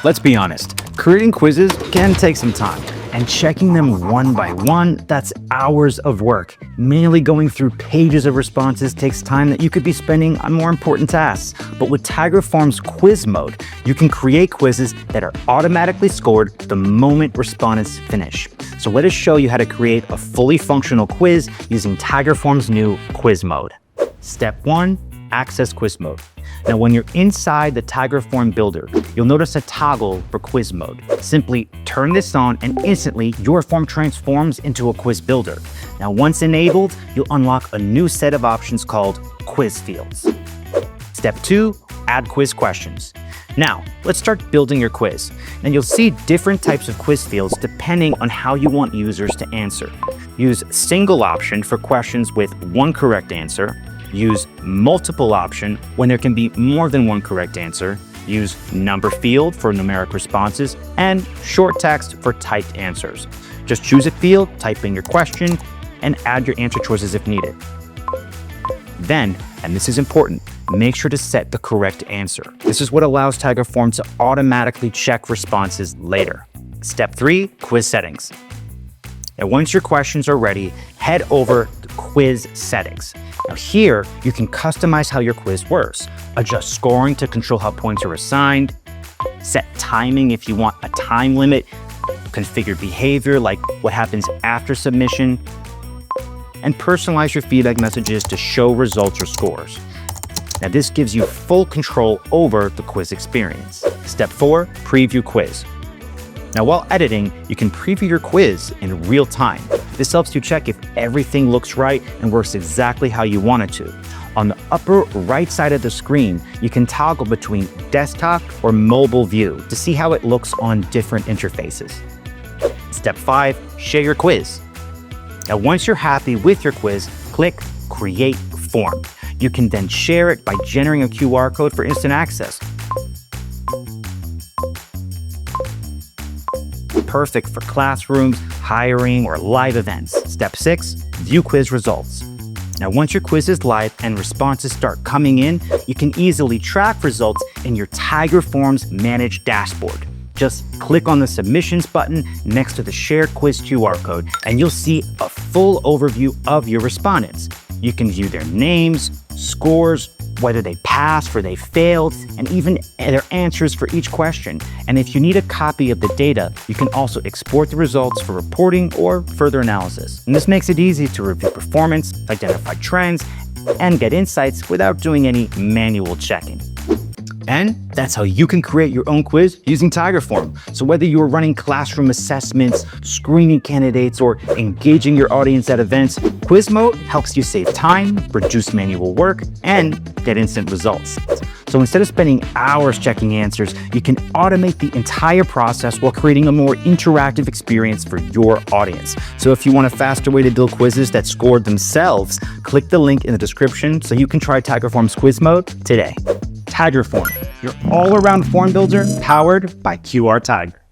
Let's be honest, creating quizzes can take some time, and checking them one by one, that's hours of work. Manually going through pages of responses takes time that you could be spending on more important tasks. But with Tigerform's quiz mode, you can create quizzes that are automatically scored the moment respondents finish. So let us show you how to create a fully functional quiz using Tigerform's new quiz mode. Step 1, access quiz mode. Now, when you're inside the Tigerform builder, you'll notice a toggle for quiz mode. Simply turn this on and instantly your form transforms into a quiz builder. Now, once enabled, you'll unlock a new set of options called quiz fields. Step 2, add quiz questions. Now, let's start building your quiz. And you'll see different types of quiz fields depending on how you want users to answer. Use single option for questions with one correct answer. Use multiple option when there can be more than one correct answer. Use number field for numeric responses, and short text for typed answers. Just choose a field, type in your question, and add your answer choices if needed. Then, and this is important, make sure to set the correct answer. This is what allows Tigerform to automatically check responses later. Step 3, quiz settings. And once your questions are ready, head over to quiz settings. Now here, you can customize how your quiz works, adjust scoring to control how points are assigned, set timing if you want a time limit, configure behavior like what happens after submission, and personalize your feedback messages to show results or scores. Now this gives you full control over the quiz experience. Step 4, preview quiz. Now, while editing, you can preview your quiz in real time. This helps you check if everything looks right and works exactly how you want it to. On the upper right side of the screen, you can toggle between desktop or mobile view to see how it looks on different interfaces. Step 5, share your quiz. Now, once you're happy with your quiz, click Create Form. You can then share it by generating a QR code for instant access. Perfect for classrooms, hiring, or live events. Step 6, view quiz results. Now, once your quiz is live and responses start coming in, you can easily track results in your Tigerform's Manage dashboard. Just click on the Submissions button next to the Shared Quiz QR code, and you'll see a full overview of your respondents. You can view their names, scores, whether they passed or they failed, and even their answers for each question. And if you need a copy of the data, you can also export the results for reporting or further analysis. And this makes it easy to review performance, identify trends, and get insights without doing any manual checking. And that's how you can create your own quiz using Tigerform. So whether you're running classroom assessments, screening candidates, or engaging your audience at events, quiz mode helps you save time, reduce manual work, and get instant results. So instead of spending hours checking answers, you can automate the entire process while creating a more interactive experience for your audience. So if you want a faster way to build quizzes that score themselves, click the link in the description so you can try Tigerform's quiz mode today. Tigerform, your all-around form builder powered by QR Tiger.